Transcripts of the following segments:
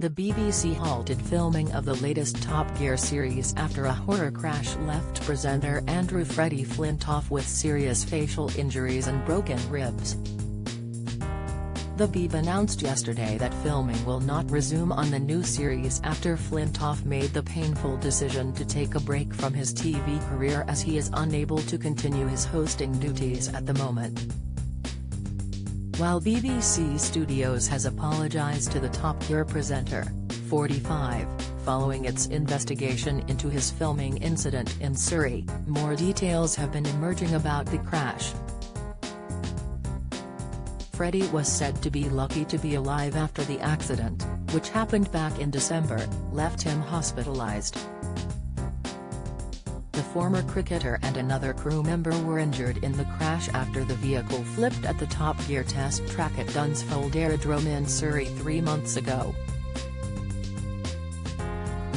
The BBC halted filming of the latest Top Gear series after a horror crash left presenter Andrew Freddie Flintoff with serious facial injuries and broken ribs. The BBC announced yesterday that filming will not resume on the new series after Flintoff made the painful decision to take a break from his TV career as he is unable to continue his hosting duties at the moment. While BBC Studios has apologised to the Top Gear presenter, 45, following its investigation into his filming incident in Surrey, more details have been emerging about the crash. Freddie was said to be lucky to be alive after the accident, which happened back in December, left him hospitalised. The former cricketer and another crew member were injured in the crash after the vehicle flipped at the Top Gear test track at Dunsfold Aerodrome in Surrey 3 months ago.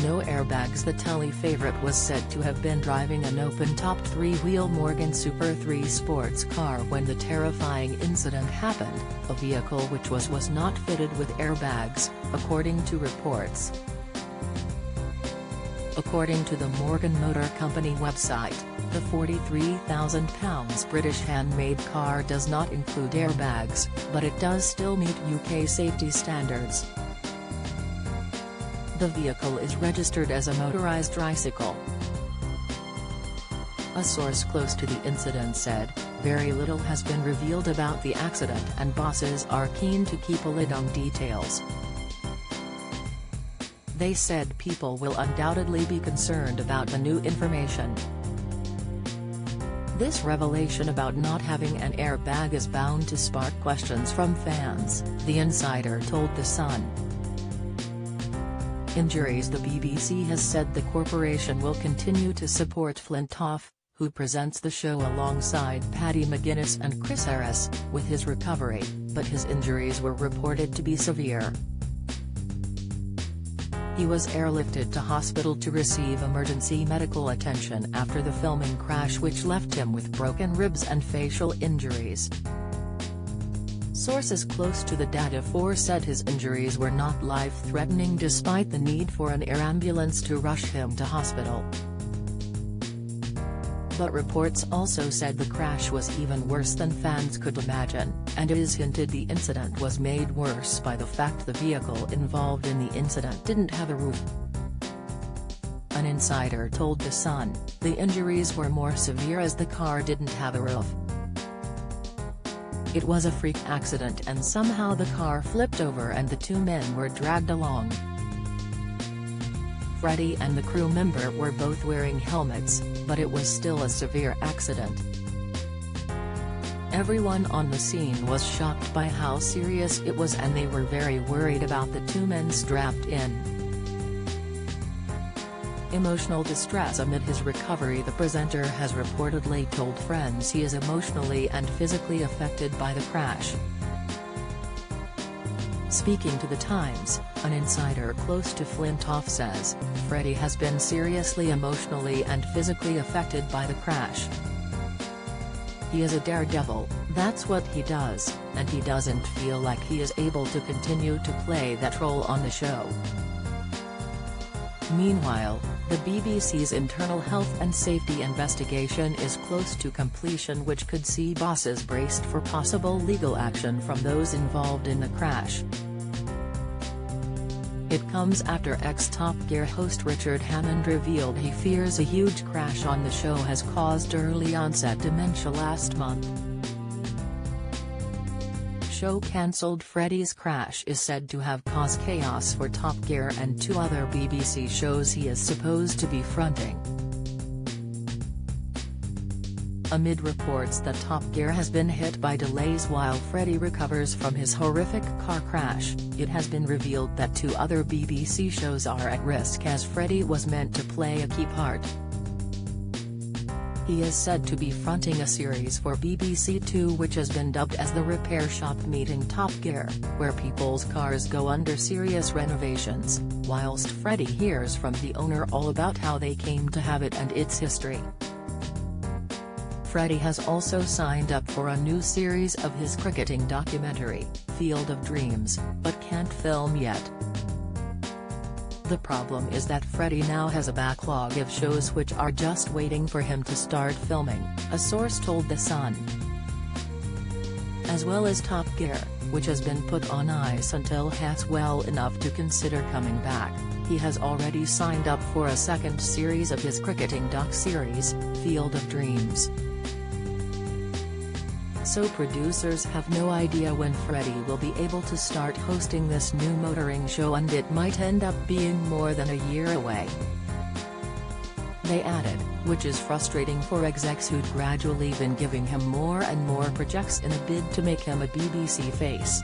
No airbags. The telly favourite was said to have been driving an open-topped three-wheel Morgan Super 3 sports car when the terrifying incident happened, a vehicle which was not fitted with airbags, according to reports. According to the Morgan Motor Company website, the £43,000 British handmade car does not include airbags, but it does still meet UK safety standards. The vehicle is registered as a motorised tricycle. A source close to the incident said, "Very little has been revealed about the accident and bosses are keen to keep a lid on details. They said people will undoubtedly be concerned about the new information. This revelation about not having an airbag is bound to spark questions from fans," the insider told The Sun. Injuries. The BBC has said the corporation will continue to support Flintoff, who presents the show alongside Paddy McGuinness and Chris Harris, with his recovery, but his injuries were reported to be severe. He was airlifted to hospital to receive emergency medical attention after the filming crash, which left him with broken ribs and facial injuries. Sources close to the Data 4 said his injuries were not life-threatening despite the need for an air ambulance to rush him to hospital. But reports also said the crash was even worse than fans could imagine, and it is hinted the incident was made worse by the fact the vehicle involved in the incident didn't have a roof. An insider told The Sun, the injuries were more severe as the car didn't have a roof. It was a freak accident and somehow the car flipped over and the two men were dragged along. Freddie and the crew member were both wearing helmets, but it was still a severe accident. Everyone on the scene was shocked by how serious it was and they were very worried about the two men strapped in. Emotional distress amid his recovery. The presenter has reportedly told friends he is emotionally and physically affected by the crash. Speaking to The Times, an insider close to Flintoff says, Freddie has been seriously emotionally and physically affected by the crash. He is a daredevil, that's what he does, and he doesn't feel like he is able to continue to play that role on the show. Meanwhile, the BBC's internal health and safety investigation is close to completion, which could see bosses braced for possible legal action from those involved in the crash. It comes after ex-Top Gear host Richard Hammond revealed he fears a huge crash on the show has caused early-onset dementia last month. Show cancelled. Freddie's crash is said to have caused chaos for Top Gear and two other BBC shows he is supposed to be fronting. Amid reports that Top Gear has been hit by delays while Freddie recovers from his horrific car crash, it has been revealed that two other BBC shows are at risk as Freddie was meant to play a key part. He is said to be fronting a series for BBC Two which has been dubbed as the repair shop meeting Top Gear, where people's cars go under serious renovations, whilst Freddie hears from the owner all about how they came to have it and its history. Freddie has also signed up for a new series of his cricketing documentary, Field of Dreams, but can't film yet. The problem is that Freddie now has a backlog of shows which are just waiting for him to start filming, a source told The Sun. As well as Top Gear, which has been put on ice until he's well enough to consider coming back. He has already signed up for a second series of his cricketing doc-series, Field of Dreams. So producers have no idea when Freddie will be able to start hosting this new motoring show, and it might end up being more than a year away. They added, which is frustrating for execs who'd gradually been giving him more and more projects in a bid to make him a BBC face.